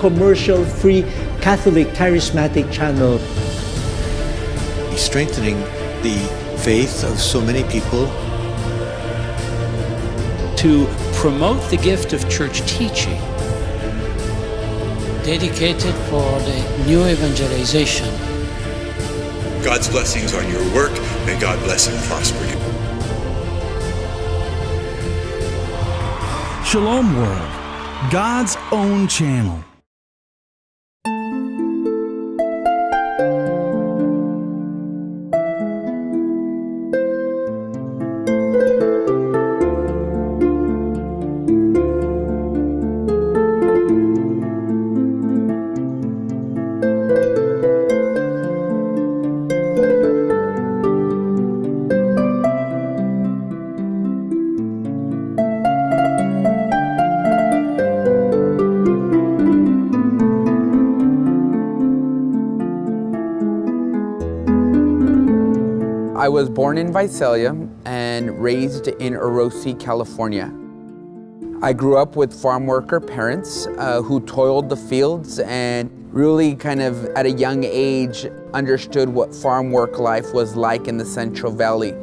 commercial-free Catholic charismatic channel. He's strengthening the faith of so many people. To promote the gift of church teaching, dedicated for the new evangelization. God's blessings on your work. May God bless and prosper you. Shalom World, God's own channel. I was born in Visalia and raised in Orosi, California. I grew up with farm worker parents who toiled the fields and really kind of at a young age understood what farm work life was like in the Central Valley.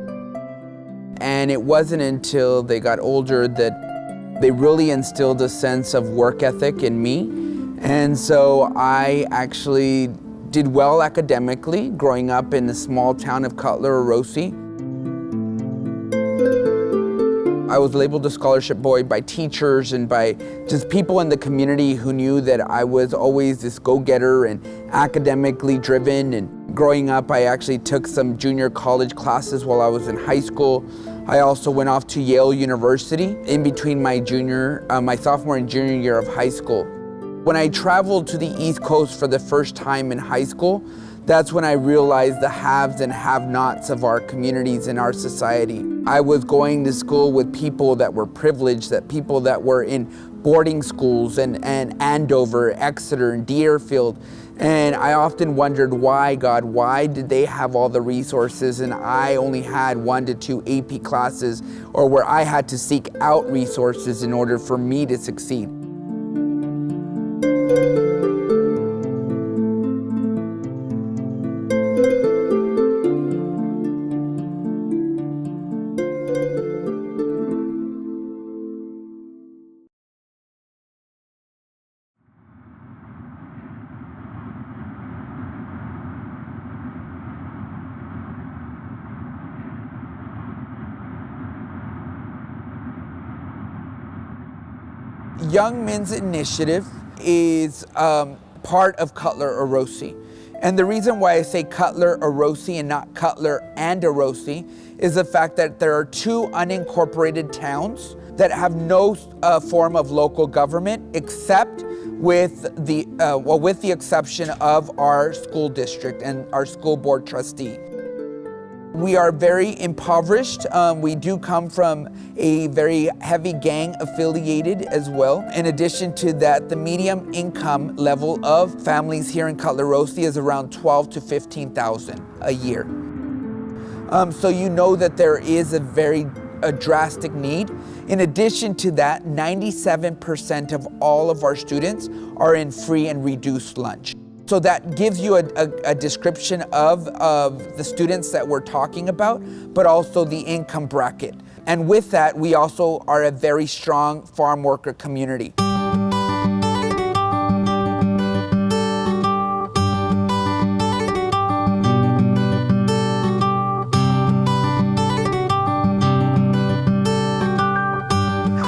And it wasn't until they got older that they really instilled a sense of work ethic in me. And so I actually did well academically, growing up in the small town of Cutler, Orosi. I was labeled a scholarship boy by teachers and by just people in the community who knew that I was always this go-getter and academically driven. And growing up, I actually took some junior college classes while I was in high school. I also went off to Yale University in between my sophomore and junior year of high school. When I traveled to the East Coast for the first time in high school, that's when I realized the haves and have-nots of our communities and our society. I was going to school with people that were privileged, people that were in boarding schools and Andover, Exeter, and Deerfield. And I often wondered, why, God, why did they have all the resources and I only had 1 to 2 AP classes, or where I had to seek out resources in order for me to succeed? Young Men's Initiative is part of Cutler, Orosi. And the reason why I say Cutler, Orosi and not Cutler and Orosi is the fact that there are 2 unincorporated towns that have no form of local government except with the exception of our school district and our school board trustee. We are very impoverished. We do come from a very heavy gang affiliated as well. In addition to that, the median income level of families here in Cutler, Orosi is around $12,000 to $15,000 a year. So you know that there is a drastic need. In addition to that, 97% of all of our students are in free and reduced lunch. So that gives you a description of the students that we're talking about, but also the income bracket. And with that, we also are a very strong farm worker community.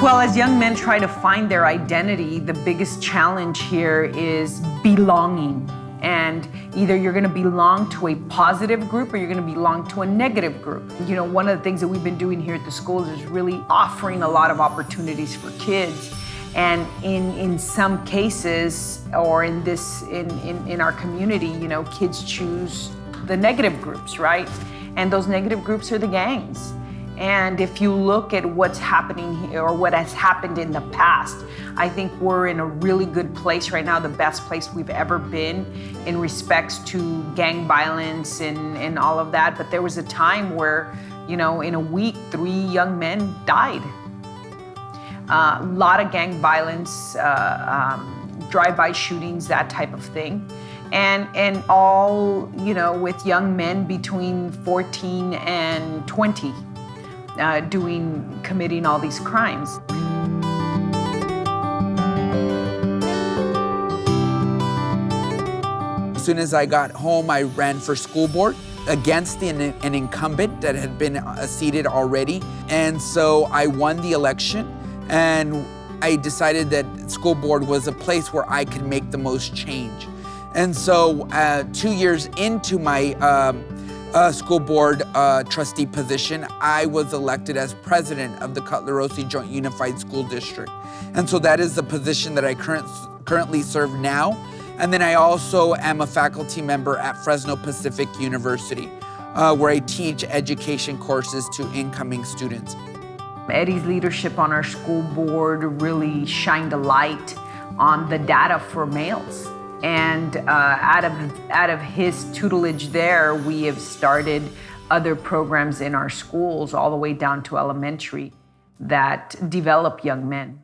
Well, as young men try to find their identity, the biggest challenge here is belonging. And either you're going to belong to a positive group or you're going to belong to a negative group. You know, one of the things that we've been doing here at the schools is really offering a lot of opportunities for kids. And in some cases, or in our community, you know, kids choose the negative groups, right? And those negative groups are the gangs. And if you look at what's happening here or what has happened in the past, I think we're in a really good place right now, the best place we've ever been in respects to gang violence and all of that. But there was a time where, you know, in a week, 3 young men died. A lot of gang violence, drive-by shootings, that type of thing. And all, with young men between 14 and 20 committing all these crimes. As soon as I got home, I ran for school board against an incumbent that had been seated already. And so I won the election, and I decided that school board was a place where I could make the most change. And so 2 years into my school board trustee position, I was elected as president of the Cutler-Rossi Joint Unified School District. And so that is the position that I currently serve now. And then I also am a faculty member at Fresno Pacific University, where I teach education courses to incoming students. Eddie's leadership on our school board really shined a light on the data for males. And out of his tutelage there, we have started other programs in our schools all the way down to elementary that develop young men.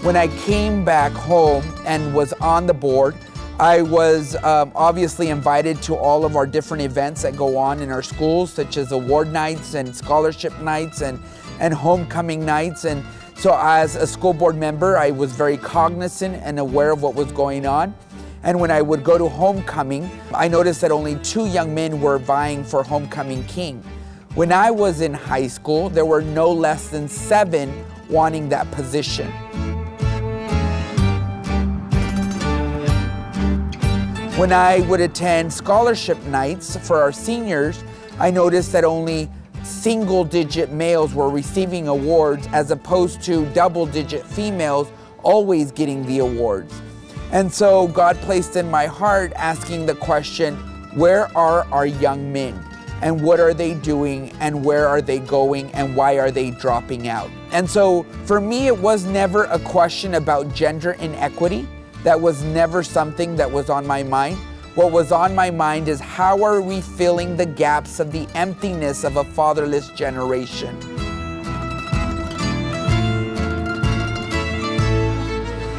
When I came back home and was on the board, I was obviously invited to all of our different events that go on in our schools, such as award nights and scholarship nights and homecoming nights. And so as a school board member, I was very cognizant and aware of what was going on. And when I would go to homecoming, I noticed that only 2 young men were vying for homecoming king. When I was in high school, there were no less than 7 wanting that position. When I would attend scholarship nights for our seniors, I noticed that only single-digit males were receiving awards as opposed to double-digit females always getting the awards. And so God placed in my heart asking the question, where are our young men? And what are they doing? And where are they going? And why are they dropping out? And so for me, it was never a question about gender inequity. That was never something that was on my mind. What was on my mind is how are we filling the gaps of the emptiness of a fatherless generation?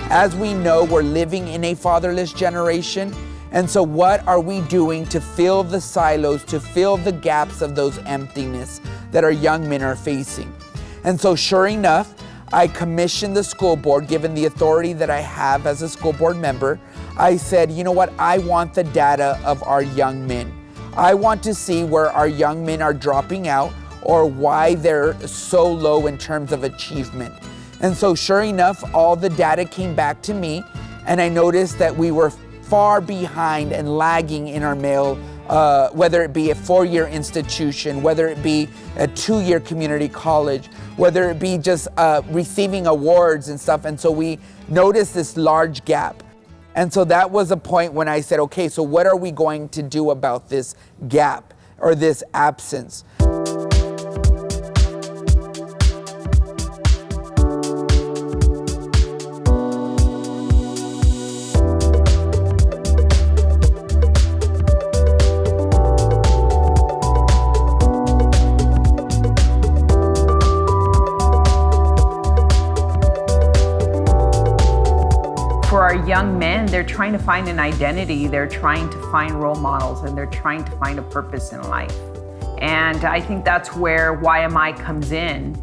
As we know, we're living in a fatherless generation. And so what are we doing to fill the silos, to fill the gaps of those emptiness that our young men are facing? And so sure enough, I commissioned the school board, given the authority that I have as a school board member. I said, you know what? I want the data of our young men. I want to see where our young men are dropping out or why they're so low in terms of achievement. And so sure enough, all the data came back to me, and I noticed that we were far behind and lagging in our male, whether it be a 4-year institution, whether it be a 2-year community college, whether it be just receiving awards and stuff. And so we noticed this large gap. And so that was a point when I said, okay, so what are we going to do about this gap or this absence? Young men, they're trying to find an identity, they're trying to find role models, and they're trying to find a purpose in life. And I think that's where YMI comes in.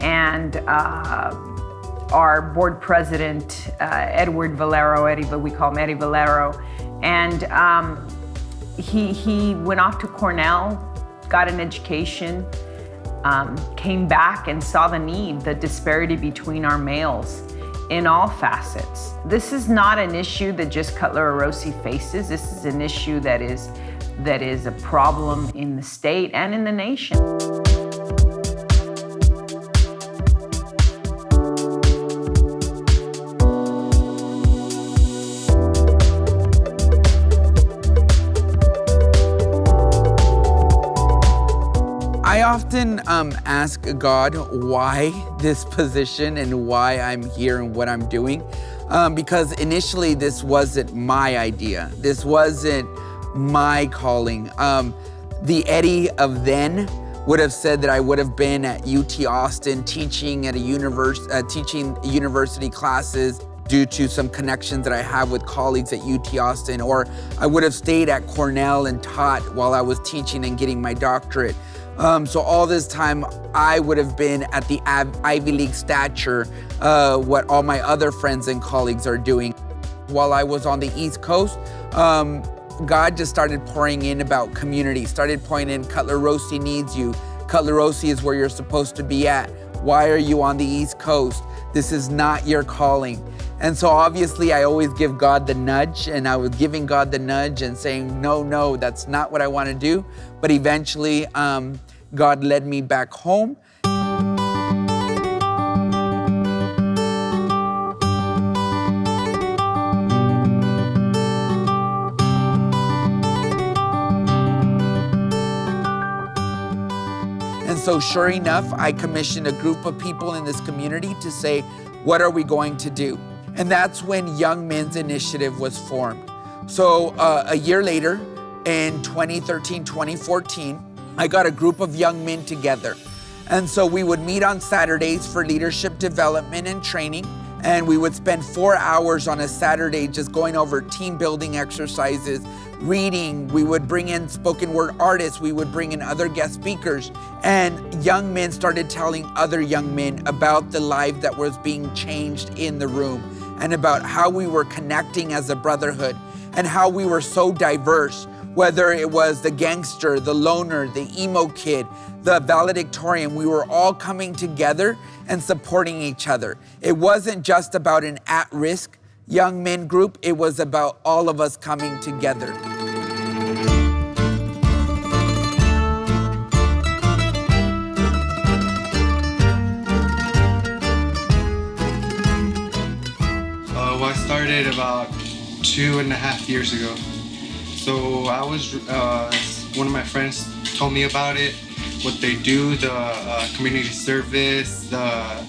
And our board president, Edward Valero, we call him Eddie Valero, and he went off to Cornell, got an education, came back and saw the need, the disparity between our males in all facets. This is not an issue that just Cutler-Rossi faces. This is an issue that is a problem in the state and in the nation. I often ask God why this position and why I'm here and what I'm doing. because initially this wasn't my idea. This wasn't my calling. The Eddie of then would have said that I would have been at UT Austin teaching at teaching university classes due to some connections that I have with colleagues at UT Austin, or I would have stayed at Cornell and taught while I was teaching and getting my doctorate. So all this time, I would have been at the Ivy League stature, what all my other friends and colleagues are doing. While I was on the East Coast, God just started pouring in about community, started pouring in, Cutler Rossi needs you. Cutler Rossi is where you're supposed to be at. Why are you on the East Coast? This is not your calling. And so obviously I always give God the nudge, and I was giving God the nudge and saying, no, that's not what I want to do. But eventually God led me back home. And so sure enough, I commissioned a group of people in this community to say, what are we going to do? And that's when Young Men's Initiative was formed. So a year later, in 2013, 2014, I got a group of young men together. And so we would meet on Saturdays for leadership development and training. And we would spend 4 hours on a Saturday just going over team building exercises, reading. We would bring in spoken word artists. We would bring in other guest speakers. And young men started telling other young men about the life that was being changed in the room, and about how we were connecting as a brotherhood, and how we were so diverse, whether it was the gangster, the loner, the emo kid, the valedictorian. We were all coming together and supporting each other. It wasn't just about an at-risk young men group, it was about all of us coming together. I started about 2.5 years ago. So I was, one of my friends told me about it, what they do, the community service, the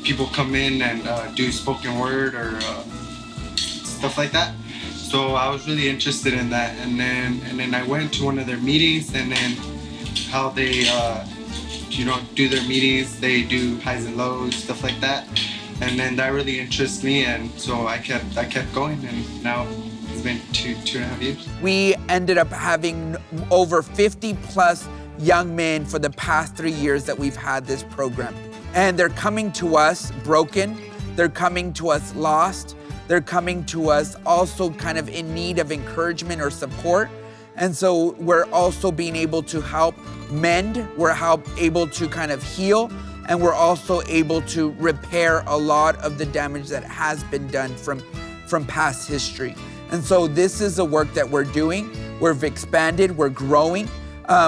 people come in and do spoken word or stuff like that. So I was really interested in that, and then I went to one of their meetings, and then how they do their meetings, they do highs and lows, stuff like that. And then that really interests me, and so I kept going, and now it's been 2.5 years. We ended up having over 50 plus young men for the past 3 years that we've had this program. And they're coming to us broken, they're coming to us lost, they're coming to us also kind of in need of encouragement or support. And so we're also being able to help mend, we're able to kind of heal, and we're also able to repair a lot of the damage that has been done from past history. And so this is the work that we're doing. We've expanded, we're growing.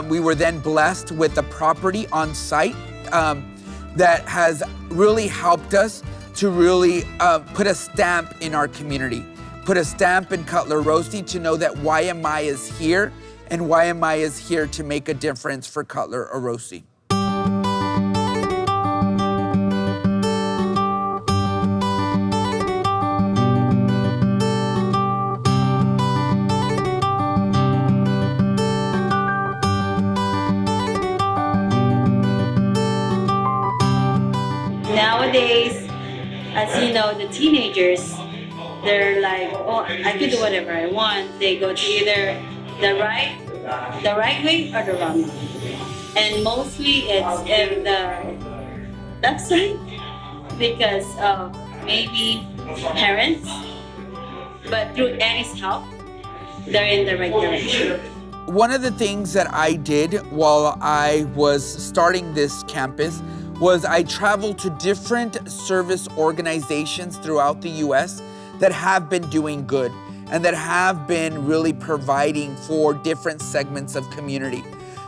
We were then blessed with a property on site that has really helped us to really put a stamp in our community, put a stamp in Cutler Rossi to know that YMI is here, and YMI is here to make a difference for Cutler Rossi. Nowadays, as you know, the teenagers, they're like, oh, I can do whatever I want. They go to either the right way or the wrong way. And mostly it's in the left side because of maybe parents, but through Annie's help, they're in the right direction. One of the things that I did while I was starting this campus was I traveled to different service organizations throughout the US that have been doing good and that have been really providing for different segments of community.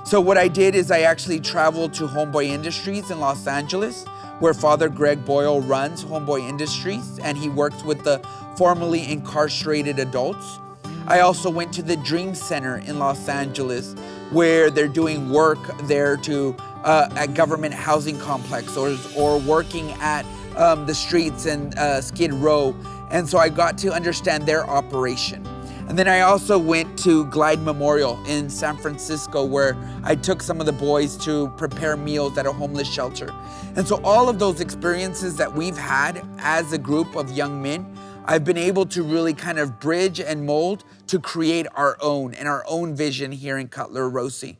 So what I did is I actually traveled to Homeboy Industries in Los Angeles, where Father Greg Boyle runs Homeboy Industries, and he works with the formerly incarcerated adults. I also went to the Dream Center in Los Angeles, where they're doing work there to at government housing complex or working at the streets in Skid Row. And so I got to understand their operation. And then I also went to Glide Memorial in San Francisco, where I took some of the boys to prepare meals at a homeless shelter. And so all of those experiences that we've had as a group of young men, I've been able to really kind of bridge and mold to create our own and our own vision here in Cutler-Rosie.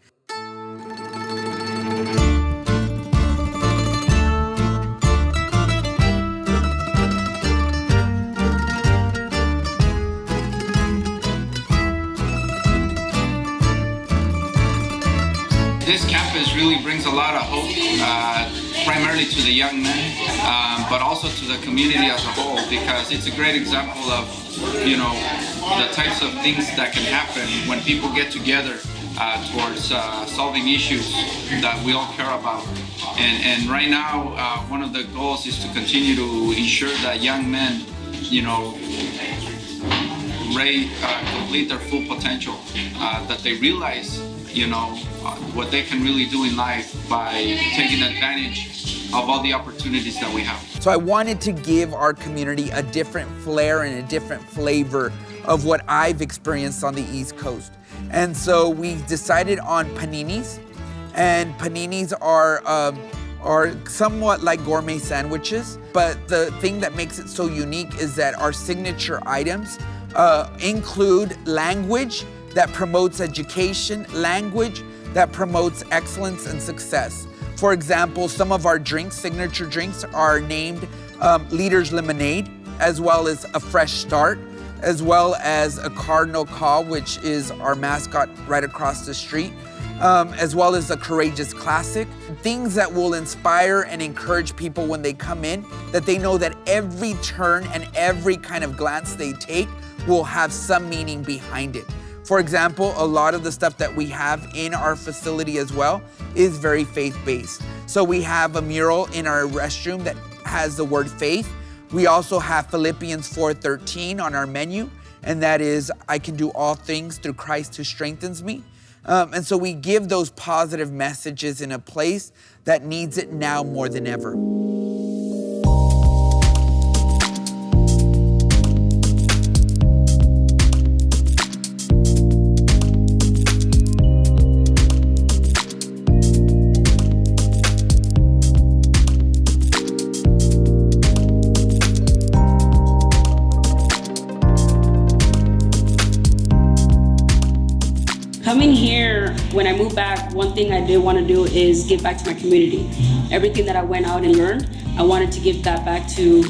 This campus really brings a lot of hope, primarily to the young men, but also to the community as a whole, because it's a great example of, the types of things that can happen when people get together towards solving issues that we all care about. And right now, one of the goals is to continue to ensure that young men, complete their full potential, that they realize, what they can really do in life by taking advantage of all the opportunities that we have. So I wanted to give our community a different flair and a different flavor of what I've experienced on the East Coast. And so we decided on paninis, and paninis are somewhat like gourmet sandwiches, but the thing that makes it so unique is that our signature items include language that promotes education, language that promotes excellence and success. For example, some of our drinks, signature drinks, are named Leader's Lemonade, as well as a Fresh Start, as well as a Cardinal Call, which is our mascot right across the street, as well as a Courageous Classic. Things that will inspire and encourage people when they come in, that they know that every turn and every kind of glance they take will have some meaning behind it. For example, a lot of the stuff that we have in our facility as well is very faith-based. So we have a mural in our restroom that has the word faith. We also have Philippians 4:13 on our menu, and that is, I can do all things through Christ who strengthens me. And so we give those positive messages in a place that needs it now more than ever. Coming here, when I moved back, one thing I did want to do is give back to my community. Everything that I went out and learned, I wanted to give that back to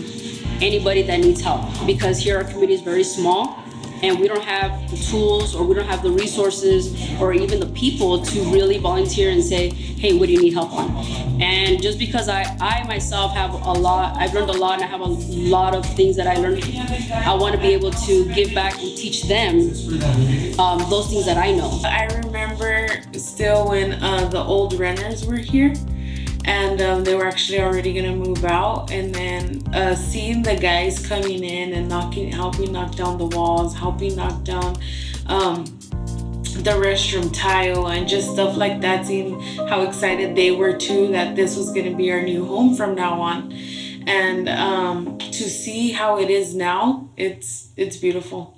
anybody that needs help. Because here our community is very small, and we don't have the tools, or we don't have the resources, or even the people to really volunteer and say, hey, what do you need help on? And just because I myself have I've learned a lot, and I have a lot of things that I learned, I want to be able to give back and teach them those things that I know. I remember still when the old renters were here, and they were actually already gonna move out, and then seeing the guys coming in and helping knock down the walls, helping knock down the restroom tile and just stuff like that, seeing how excited they were too that this was gonna be our new home from now on. And to see how it is now, it's beautiful.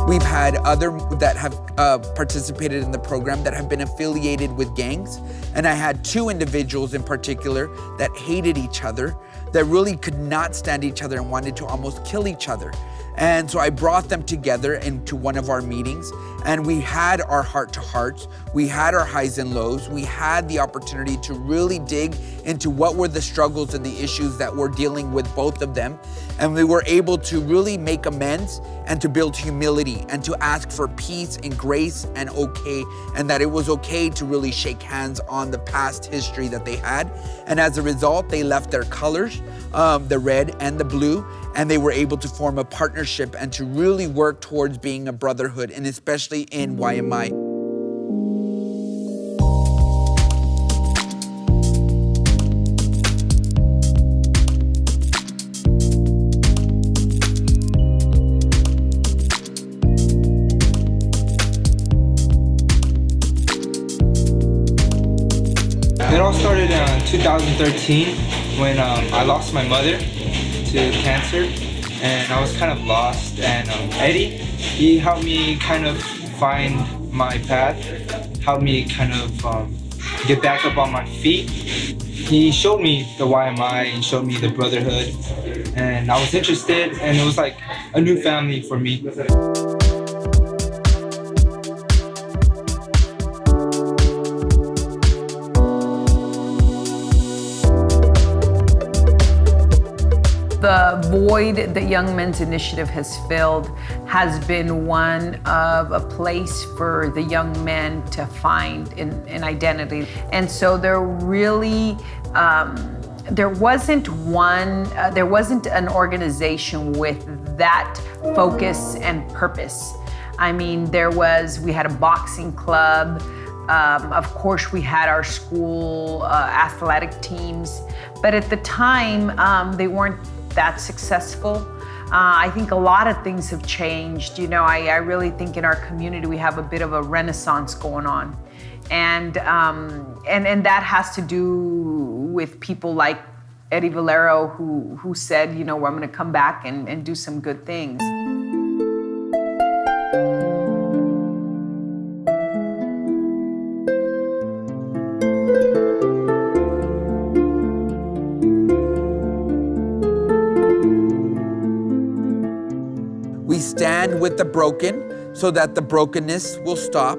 We've had other that have participated in the program that have been affiliated with gangs. And I had two individuals in particular that hated each other, that really could not stand each other and wanted to almost kill each other. And so I brought them together into one of our meetings, and we had our heart-to-hearts, we had our highs and lows, we had the opportunity to really dig into what were the struggles and the issues that we're dealing with, both of them. And we were able to really make amends and to build humility and to ask for peace and grace and okay, and that it was okay to really shake hands on the past history that they had. And as a result, they left their colors, the red and the blue, and they were able to form a partnership and to really work towards being a brotherhood, and especially in YMI. 2013 when I lost my mother to cancer, and I was kind of lost. And Eddie, he helped me kind of find my path, helped me kind of get back up on my feet. He showed me the YMI and showed me the brotherhood, and I was interested, and it was like a new family for me. The void that Young Men's Initiative has filled has been one of a place for the young men to find an identity. And so there really, there wasn't an organization with that focus and purpose. I mean, we had a boxing club. Of course, we had our school athletic teams, but at the time, they weren't that successful. I think a lot of things have changed. You know, I really think in our community we have a bit of a renaissance going on, and that has to do with people like Eddie Valero, who said, you know, I'm going to come back and do some good things. We stand with the broken so that the brokenness will stop.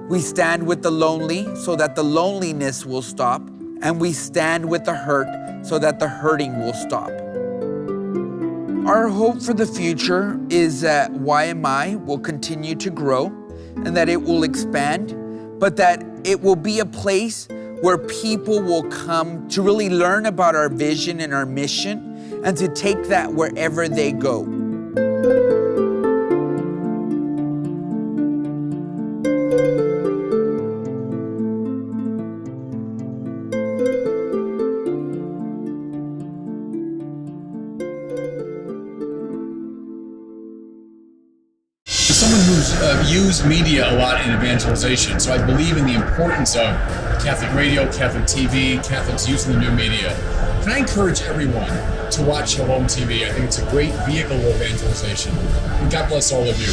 We stand with the lonely so that the loneliness will stop. And we stand with the hurt so that the hurting will stop. Our hope for the future is that YMI will continue to grow and that it will expand, but that it will be a place where people will come to really learn about our vision and our mission and to take that wherever they go. Someone who's used media a lot in evangelization, so I believe in the importance of Catholic radio, Catholic TV, Catholics using the new media. Can I encourage everyone to watch Shalom TV? I think it's a great vehicle of evangelization. And God bless all of you.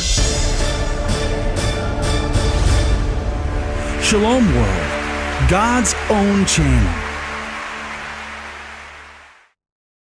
Shalom World, God's own channel.